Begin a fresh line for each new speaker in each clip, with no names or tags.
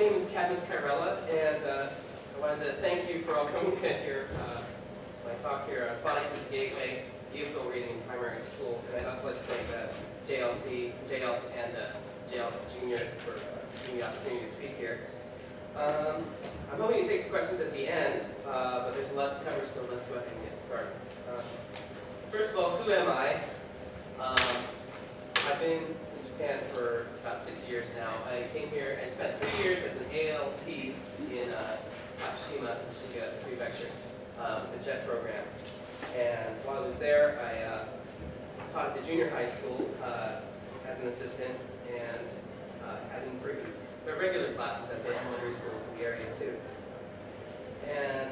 name is Cadmus Kyrala, and I wanted to thank you for all coming to hear my talk here on Phonics as a Gateway, EFL Reading in Primary School. And I'd also like to thank JALT and JALT Junior for giving me the opportunity to speak here. I'm hoping to take some questions at the end, but there's a lot to cover, so let's go ahead and get started. First of all, who am I? I've been in Japan for about 6 years now. I came here and spent 3 years as an ALT in Takashima, Shiga Prefecture, the JET program. And while I was there, I taught at the junior high school as an assistant, and had in regular classes at the elementary schools in the area too. And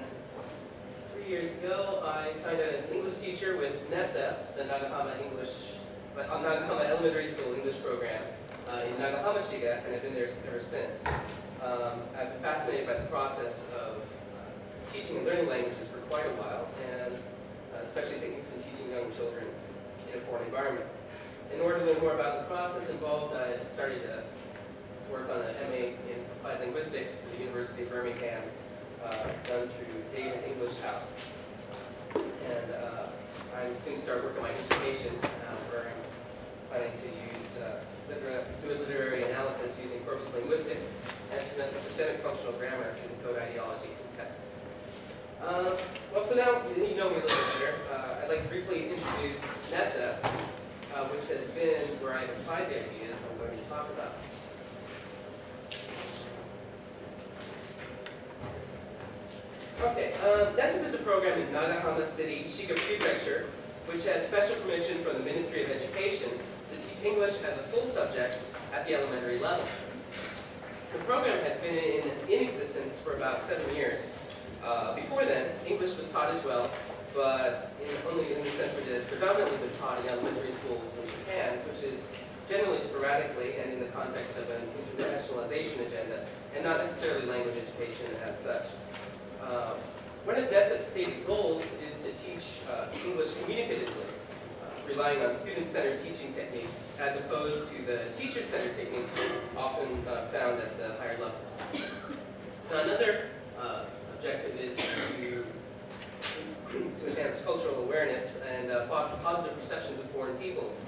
3 years ago, I signed out as an English teacher with NESEP, the Nagahama Nagahama Elementary School English program in Nagahama, Shiga, and I've been there ever since. I've been fascinated by the process of teaching and learning languages for quite a while, and especially techniques in teaching young children in a foreign environment. In order to learn more about the process involved, I started to work on an MA in Applied Linguistics at the University of Birmingham, done through David English House. And I'm soon to start working on my dissertation, where I'm planning to use do a literary analysis using corpus linguistics and systemic functional grammar to decode ideologies and texts. Well, so now you know me a little bit better. I'd like to briefly introduce NESEP, which has been where I've applied the ideas I'm going to talk about. Okay, NESEP is a program in Nagahama City, Shiga Prefecture, which has special permission from the Ministry of Education to teach English as a full subject at the elementary level. The program has been in existence for about 7 years. Before then, English was taught as well, but only in the sense which it has predominantly been taught in elementary schools in Japan, which is generally sporadically and in the context of an internationalization agenda, and not necessarily language education as such. One of NESEP's stated goals is to teach English communicatively, relying on student-centered teaching techniques as opposed to the teacher-centered techniques often found at the higher levels. Now, another objective is to enhance cultural awareness and foster positive perceptions of foreign peoples.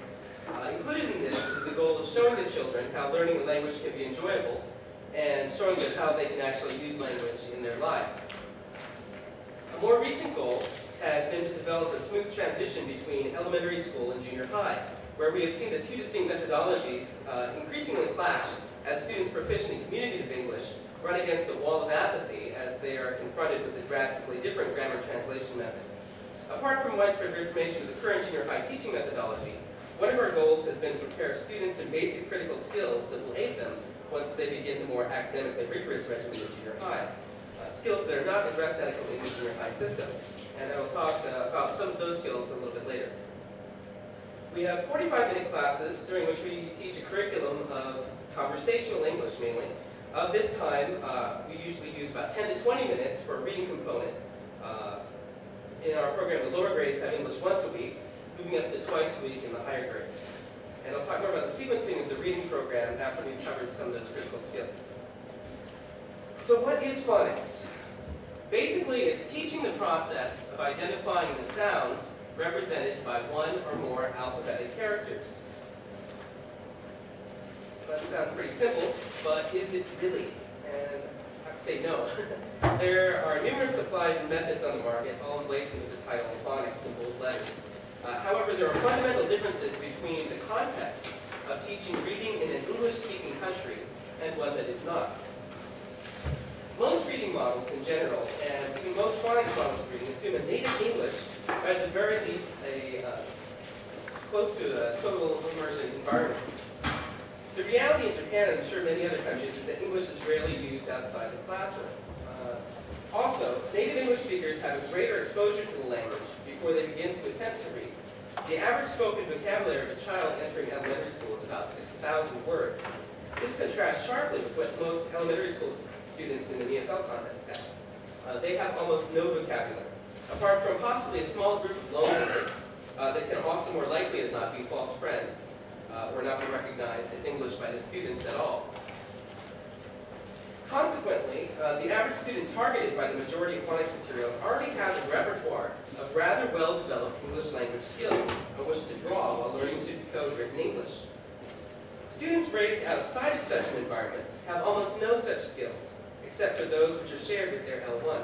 Included in this is the goal of showing the children how learning a language can be enjoyable and showing them how they can actually use language in their lives. A more recent goal has been to develop a smooth transition between elementary school and junior high, where we have seen the two distinct methodologies increasingly clash as students proficient in communicative English run against a wall of apathy as they are confronted with a drastically different grammar translation method. Apart from widespread reformation of the current junior high teaching methodology, one of our goals has been to prepare students in basic critical skills that will aid them once they begin the more academically rigorous regimen of junior high. Skills that are not addressed adequately in the junior high system. And I will talk about some of those skills a little bit later. We have 45-minute classes during which we teach a curriculum of conversational English mainly. Of this time, we usually use about 10 to 20 minutes for a reading component. In our program, the lower grades have English once a week, moving up to twice a week in the higher grades. And I'll talk more about the sequencing of the reading program after we've covered some of those critical skills. So what is phonics? Basically, it's teaching the process of identifying the sounds represented by one or more alphabetic characters. That sounds pretty simple, but is it really? And I'd say no. There are numerous supplies and methods on the market, all emblazoned with the title phonics in bold letters. However, there are fundamental differences between the context of teaching reading in an English-speaking country and one that is not. Most reading models in general, and even most phonics models of reading, assume a native English, or at the very least close to a total immersive environment. The reality in Japan, and I'm sure many other countries, is that English is rarely used outside the classroom. Also, native English speakers have a greater exposure to the language before they begin to attempt to read. The average spoken vocabulary of a child entering elementary school is about 6,000 words. This contrasts sharply with what most elementary school students in the EFL context have. They have almost no vocabulary, apart from possibly a small group of loan words that can also more likely as not be false friends or not be recognized as English by the students at all. Consequently, the average student targeted by the majority of phonics materials already has a repertoire of rather well-developed English language skills on which to draw while learning to decode written English. Students raised outside of such an environment have almost no such skills, except for those which are shared with their L1.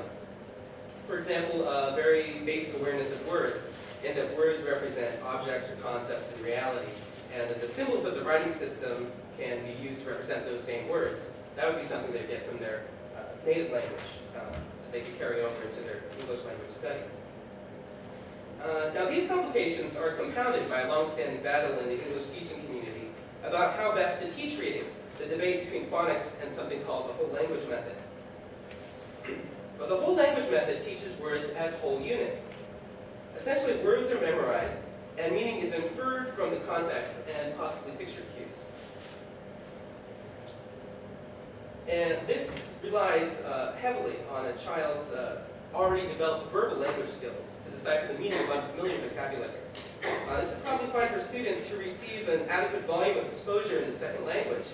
For example, a very basic awareness of words, in that words represent objects or concepts in reality, and that the symbols of the writing system can be used to represent those same words. That would be something they get from their native language that they could carry over into their English language study. Now these complications are compounded by a long-standing battle in the English teaching community about how best to teach reading, the debate between phonics and something called the whole language method. But the whole language method teaches words as whole units. Essentially, words are memorized, and meaning is inferred from the context and possibly picture cues. And this relies heavily on a child's already developed verbal language skills to decipher the meaning of unfamiliar vocabulary. This is probably fine for students who receive an adequate volume of exposure in the second language,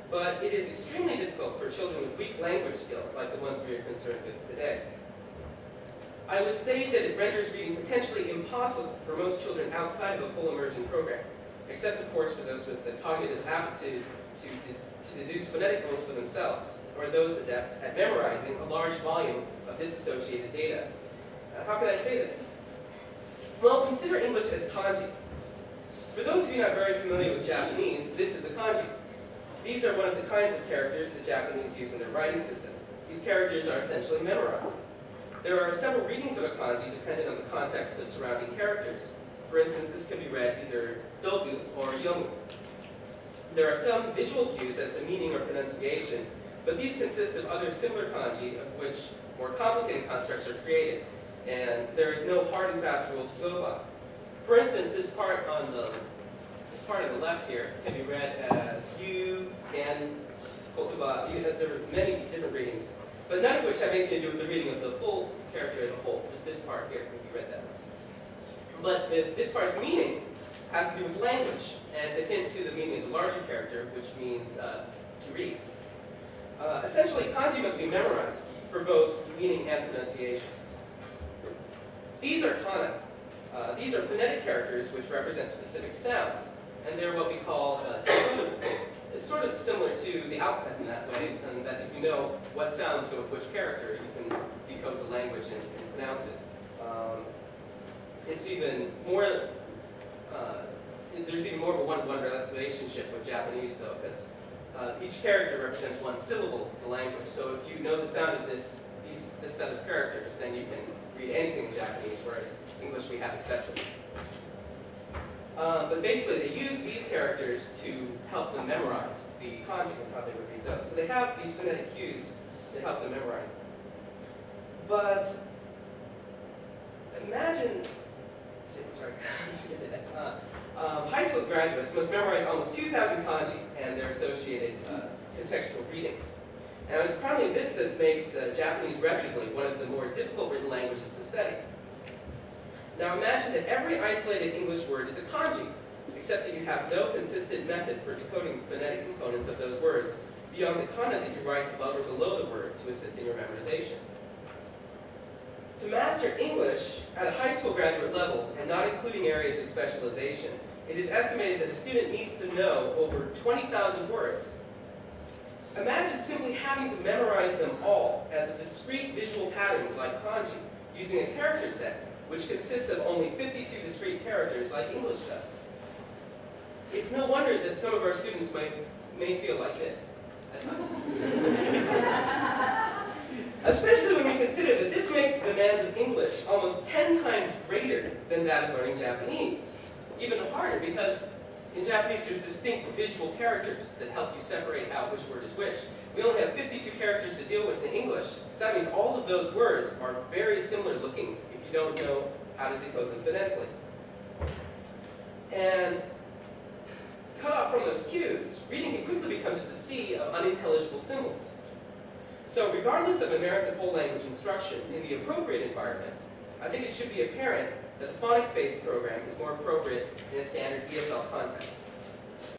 but it is extremely difficult for children with weak language skills like the ones we are concerned with today. I would say that it renders reading potentially impossible for most children outside of a full immersion program, except of course for those with the cognitive aptitude to deduce phonetic rules for themselves, or those adept at memorizing a large volume of disassociated data. How can I say this? Well, consider English as kanji. For those of you not very familiar with Japanese, this is a kanji. These are one of the kinds of characters the Japanese use in their writing system. These characters are essentially memorized. There are several readings of a kanji dependent on the context of surrounding characters. For instance, this can be read either doku or yomu. There are some visual cues as to meaning or pronunciation, but these consist of other similar kanji of which more complicated constructs are created, and there is no hard and fast rule to go by. For instance, this part on the left here can be read as yu, gan, kotoba. There are many different readings, but none of which have anything to do with the reading of the full character as a whole. Just this part here can be read that way. But this part's meaning has to do with language, and it's akin to the meaning of the larger character, which means to read. Essentially, kanji must be memorized for both meaning and pronunciation. These are kana. These are phonetic characters which represent specific sounds, and they're what we call decodable. It's sort of similar to the alphabet in that way, and that if you know what sounds go with which character, you can decode the language and pronounce it. It's even more, there's even more of a one-to-one relationship with Japanese, though, because each character represents one syllable of the language. So if you know the sound of this set of characters, then you can read anything in Japanese, whereas English we have exceptions. But basically, they use these characters to help them memorize the kanji and how they would read those. So they have these phonetic cues to help them memorize them. But imagine, high school graduates must memorize almost 2,000 kanji and their associated contextual readings. And it's probably this that makes Japanese reputably one of the more difficult written languages to study. Now imagine that every isolated English word is a kanji, except that you have no consistent method for decoding the phonetic components of those words beyond the kana that you write above or below the word to assist in your memorization. To master English at a high school graduate level, and not including areas of specialization, it is estimated that a student needs to know over 20,000 words. Imagine simply having to memorize them all as discrete visual patterns like kanji, using a character set which consists of only 52 discrete characters like English does. It's no wonder that some of our students may feel like this at times. Especially when we consider that this makes the demands of English almost 10 times greater than that of learning Japanese. Even harder because in Japanese there's distinct visual characters that help you separate out which word is which. We only have 52 characters to deal with in English, so that means all of those words are very similar looking if you don't know how to decode them phonetically. And cut off from those cues, reading can quickly become just a sea of unintelligible symbols. So regardless of the merits of whole language instruction in the appropriate environment, I think it should be apparent that the phonics-based program is more appropriate in a standard EFL context.